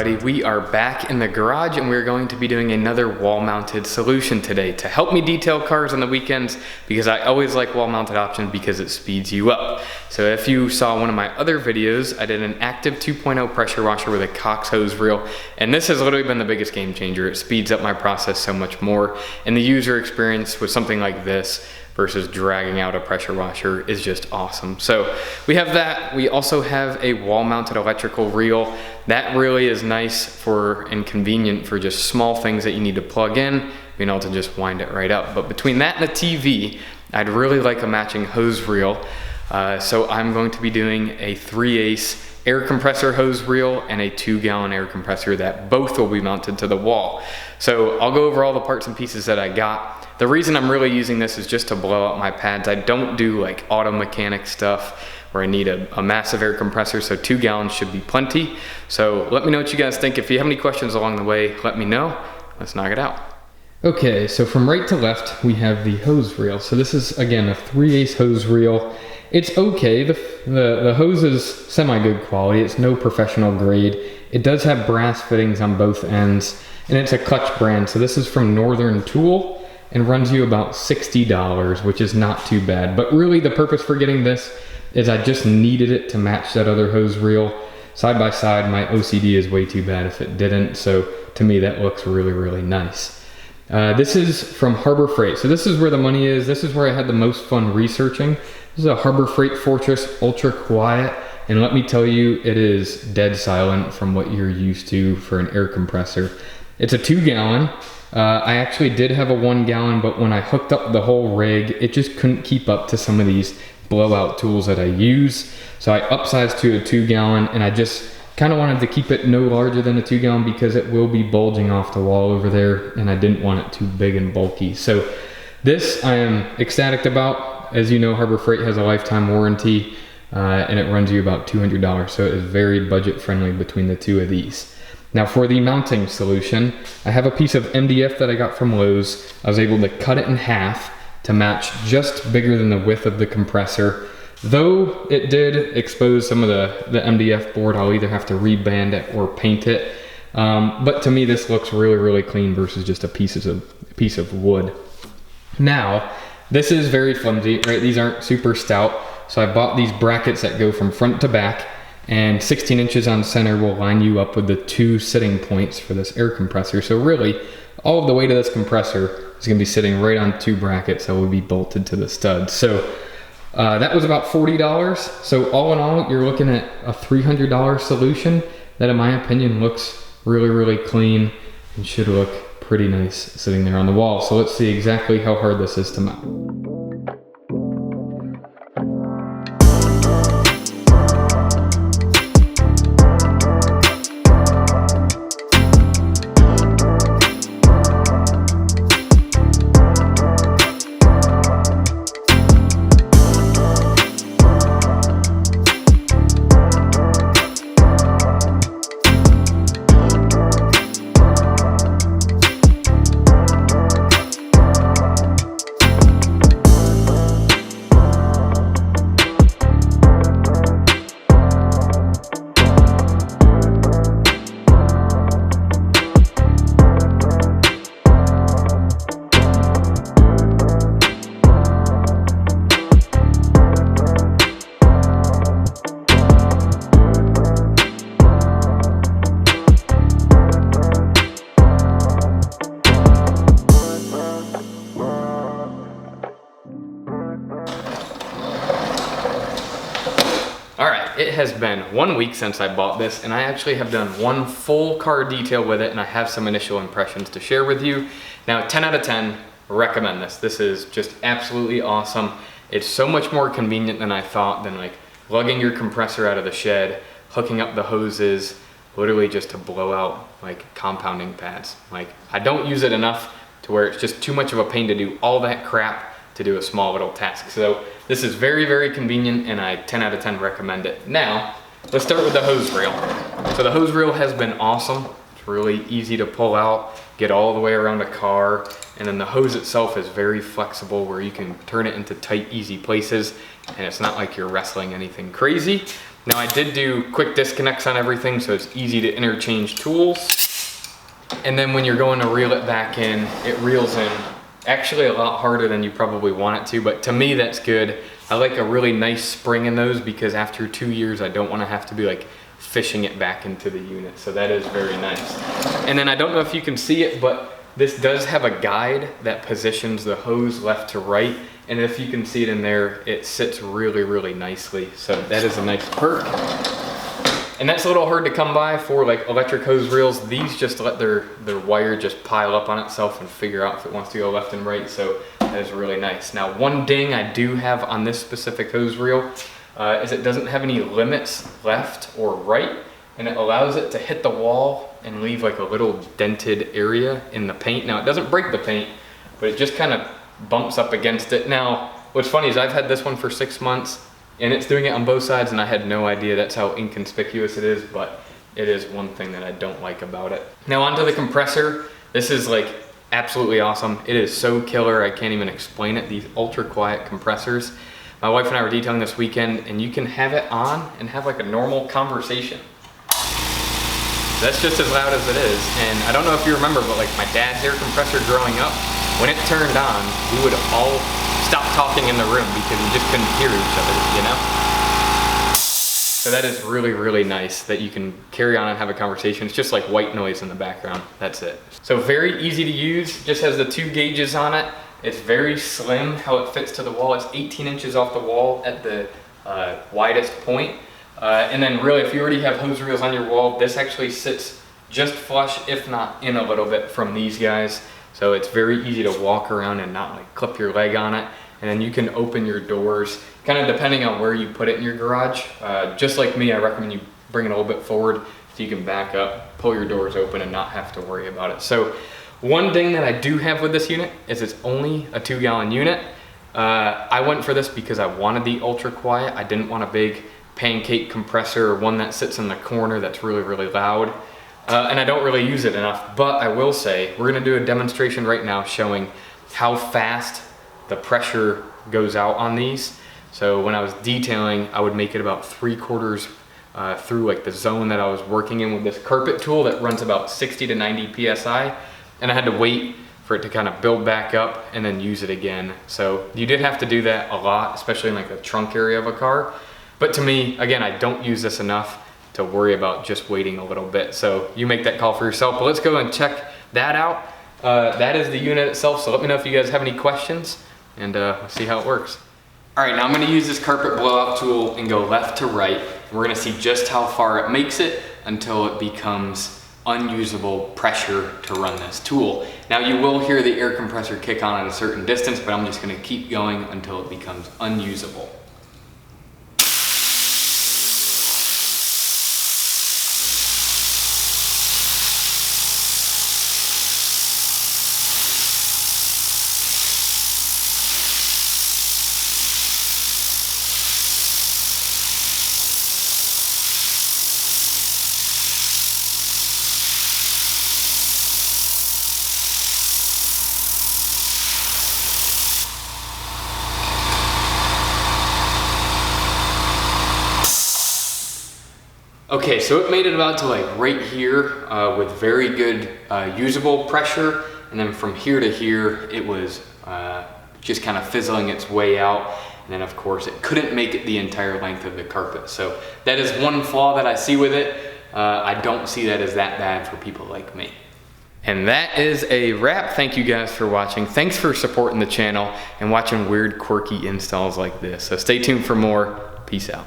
everybody, we are back in the garage and we're going to be doing another wall-mounted solution today to help me detail cars on the weekends, because I always like wall-mounted options because it speeds you up. So if you saw one of my other videos, I did an active 2.0 pressure washer with a Cox hose reel, and this has literally been the biggest game changer. It speeds up my process so much more, and the user experience with something like this versus dragging out a pressure washer is just awesome. So we have that. We also have a wall-mounted electrical reel. That really is nice for and convenient for just small things that you need to plug in, being able to just wind it right up. But between that and the TV, I'd really like a matching hose reel. So I'm going to be doing a 3/8 air compressor hose reel and a 2-gallon air compressor that both will be mounted to the wall. So I'll go over all the parts and pieces that I got. The reason I'm really using this is just to blow out my pads. I don't do like auto mechanic stuff where I need a massive air compressor, so 2 gallons should be plenty. So let me know what you guys think. If you have any questions along the way, let me know. Let's knock it out. Okay, so from right to left, we have the hose reel. So this is, again, a 3/8 hose reel. It's okay. The hose is semi-good quality. It's no professional grade. It does have brass fittings on both ends, and it's a Clutch brand. So this is from Northern Tool and runs you about $60, which is not too bad. But really the purpose for getting this is I just needed it to match that other hose reel. Side by side, my OCD is way too bad if it didn't. So to me, that looks really, really nice. This is from Harbor Freight. So this is where the money is. This is where I had the most fun researching. This is a Harbor Freight Fortress Ultra Quiet. And let me tell you, it is dead silent from what you're used to for an air compressor. It's a 2-gallon. I actually did have a 1-gallon, but when I hooked up the whole rig, it just couldn't keep up to some of these blowout tools that I use. So I upsized to a 2-gallon, and I just kind of wanted to keep it no larger than a 2-gallon because it will be bulging off the wall over there, and I didn't want it too big and bulky. So this I am ecstatic about. As you know, Harbor Freight has a lifetime warranty, and it runs you about $200. So it is very budget friendly between the two of these. Now for the mounting solution, I have a piece of MDF that I got from Lowe's. I was able to cut it in half to match just bigger than the width of the compressor. Though it did expose some of the MDF board, I'll either have to reband it or paint it. But to me, this looks really, really clean versus just a piece of wood. Now, this is very flimsy, right? These aren't super stout. So I bought these brackets that go from front to back, and 16 inches on center will line you up with the 2 sitting points for this air compressor. So really, all of the weight of this compressor is gonna be sitting right on 2 brackets that will be bolted to the stud. So that was about $40. So all in all, you're looking at a $300 solution that in my opinion looks really, really clean and should look pretty nice sitting there on the wall. So let's see exactly how hard this is to mount. It has been 1 week since I bought this, and I actually have done 1 full car detail with it, and I have some initial impressions to share with you. Now, 10 out of 10, recommend this. This is just absolutely awesome. It's so much more convenient than I thought, than like lugging your compressor out of the shed, hooking up the hoses, literally just to blow out like compounding pads. Like, I don't use it enough to where it's just too much of a pain to do all that crap to do a small little task. So this is very, very convenient, and I 10 out of 10 recommend it. Now, let's start with the hose reel. So the hose reel has been awesome. It's really easy to pull out, get all the way around a car, and then the hose itself is very flexible where you can turn it into tight, easy places, and it's not like you're wrestling anything crazy. Now I did do quick disconnects on everything, so it's easy to interchange tools. And then when you're going to reel it back in, it reels in actually a lot harder than you probably want it to, but to me that's good. I like a really nice spring in those because after 2 years I don't want to have to be like fishing it back into the unit, so that is very nice. And then I don't know if you can see it, but this does have a guide that positions the hose left to right, and if you can see it in there, it sits really nicely, so that is a nice perk. And that's a little hard to come by for like electric hose reels. These just let their wire just pile up on itself and figure out if it wants to go left and right, so that is really nice. Now one ding I do have on this specific hose reel is it doesn't have any limits left or right, and it allows it to hit the wall and leave like a little dented area in the paint. Now it doesn't break the paint, but it just kind of bumps up against it. Now what's funny is I've had this one for 6 months and it's doing it on both sides, and I had no idea that's how inconspicuous it is, but it is one thing that I don't like about it. Now onto the compressor. This is like absolutely awesome. It is so killer, I can't even explain it. These ultra quiet compressors. My wife and I were detailing this weekend, and you can have it on and have like a normal conversation. That's just as loud as it is. And I don't know if you remember, but like my dad's air compressor growing up, when it turned on, we would all stop talking in the room because we just couldn't hear each other, you know? So that is really nice that you can carry on and have a conversation. It's just like white noise in the background, that's it. So very easy to use, just has the 2 gauges on it. It's very slim how it fits to the wall. It's 18 inches off the wall at the widest point. And then really, if you already have hose reels on your wall, this actually sits just flush, if not in a little bit from these guys. So it's very easy to walk around and not like clip your leg on it. And then you can open your doors, kind of depending on where you put it in your garage. Just like me, I recommend you bring it a little bit forward so you can back up, pull your doors open and not have to worry about it. So one thing that I do have with this unit is it's only a 2-gallon unit. I went for this because I wanted the ultra quiet. I didn't want a big pancake compressor or one that sits in the corner that's really loud. And I don't really use it enough, but I will say we're gonna do a demonstration right now showing how fast the pressure goes out on these. So when I was detailing, I would make it about 3/4 through like the zone that I was working in with this carpet tool that runs about 60 to 90 PSI. And I had to wait for it to kind of build back up and then use it again. So you did have to do that a lot, especially in like the trunk area of a car. But to me, again, I don't use this enough to worry about just waiting a little bit. So you make that call for yourself, but let's go and check that out. That is the unit itself, so let me know if you guys have any questions, and we'll see how it works. All right, now I'm gonna use this carpet blowout tool and go left to right. We're gonna see just how far it makes it until it becomes unusable pressure to run this tool. Now you will hear the air compressor kick on at a certain distance, but I'm just gonna keep going until it becomes unusable. Okay, so it made it about to like right here with very good usable pressure, and then from here to here it was just kind of fizzling its way out, and then of course it couldn't make it the entire length of the carpet. So that is one flaw that I see with it. I don't see that as that bad for people like me. And that is a wrap. Thank you guys for watching. Thanks for supporting the channel and watching weird, quirky installs like this. So stay tuned for more. Peace out.